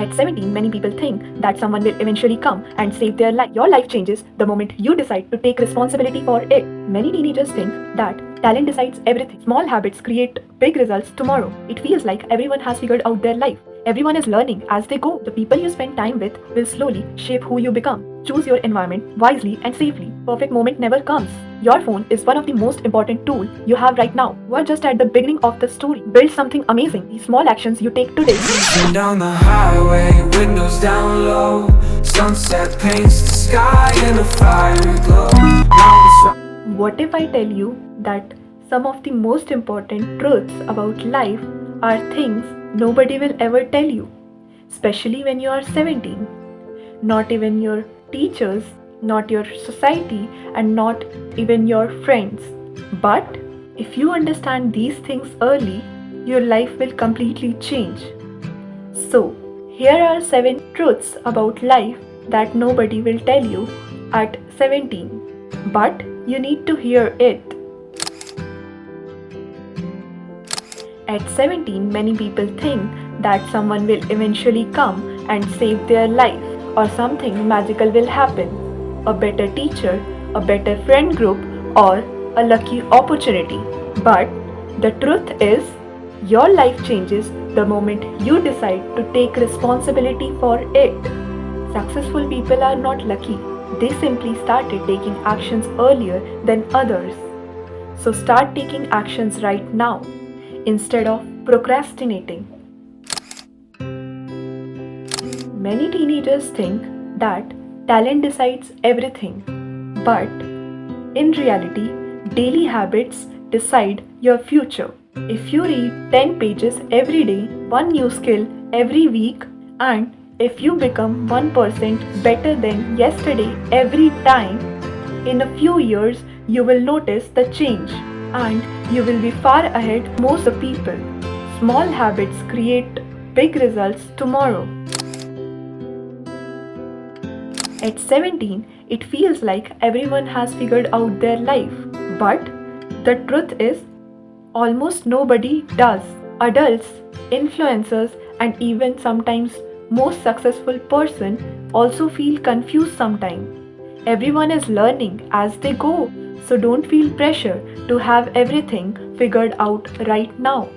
At 17, many people think that someone will eventually come and save their life. Your life changes the moment you decide to take responsibility for it. Many teenagers think that talent decides everything. Small habits create big results tomorrow. It feels like everyone has figured out their life. Everyone is learning as they go. The people you spend time with will slowly shape who you become. Choose your environment wisely and safely. Perfect moment never comes. Your phone is one of the most important tools you have right now. You are just at the beginning of the story. Build something amazing. These small actions you take today. Cruising down the highway, windows down low. Sunset paints the sky in a fiery glow. What if I tell you that some of the most important truths about life are things nobody will ever tell you, especially when you are 17? Not even your teachers, not your society, and not even your friends. But if you understand these things early, your life will completely change. So, here are 7 truths about life that nobody will tell you at 17. But you need to hear it. At 17, many people think that someone will eventually come and save their life, or something magical will happen. A better teacher, a better friend group, or a lucky opportunity. But the truth is, your life changes the moment you decide to take responsibility for it. Successful people are not lucky. They simply started taking actions earlier than others. So start taking actions right now instead of procrastinating. Many teenagers think that talent decides everything, but in reality, daily habits decide your future. If you read 10 pages every day, one new skill every week, and if you become 1% better than yesterday every time, in a few years you will notice the change and you will be far ahead most of the people. Small habits create big results tomorrow. At 17, it feels like everyone has figured out their life. But the truth is, almost nobody does. Adults, influencers, and even sometimes most successful person also feel confused sometimes. Everyone is learning as they go, so don't feel pressure to have everything figured out right now.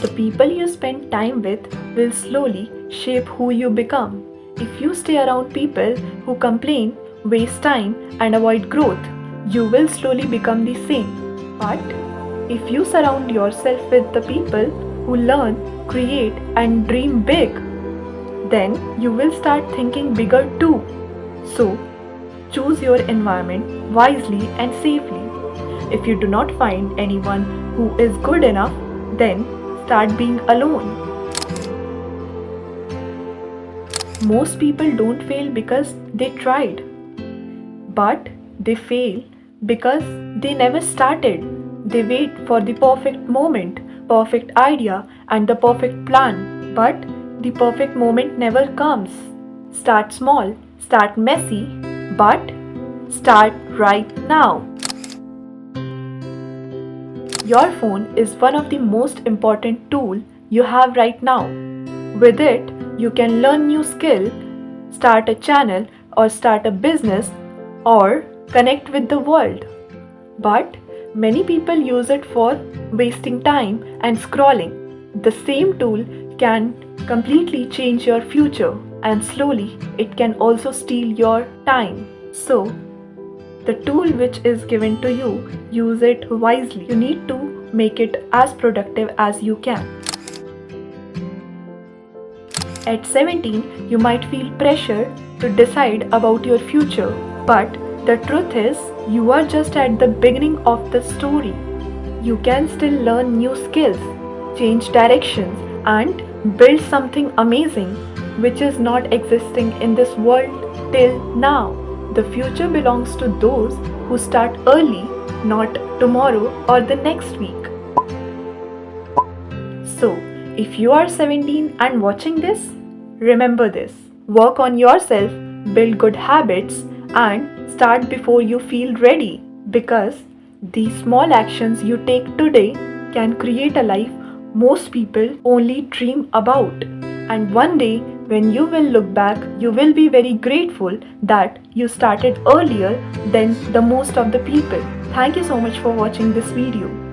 The people you spend time with will slowly shape who you become. If you stay around people who complain, waste time, and avoid growth, you will slowly become the same. But if you surround yourself with the people who learn, create, and dream big, then you will start thinking bigger too. So, choose your environment wisely and safely. If you do not find anyone who is good enough, then start being alone. Most people don't fail because they tried, but they fail because they never started. They wait for the perfect moment, perfect idea, and the perfect plan. But the perfect moment never comes. Start small, start messy, but start right now. Your phone is one of the most important tools you have right now. With it, you can learn new skill, start a channel or start a business or connect with the world. But many people use it for wasting time and scrolling. The same tool can completely change your future and slowly it can also steal your time. So, the tool which is given to you, use it wisely. You need to make it as productive as you can. At 17, you might feel pressure to decide about your future, but the truth is, you are just at the beginning of the story. You can still learn new skills, change directions, and build something amazing which is not existing in this world till now. The future belongs to those who start early, not tomorrow or the next week. So, if you are 17 and watching this, remember this. Work on yourself, build good habits, and start before you feel ready. Because these small actions you take today can create a life most people only dream about. And one day, when you will look back, you will be very grateful that you started earlier than the most of the people. Thank you so much for watching this video.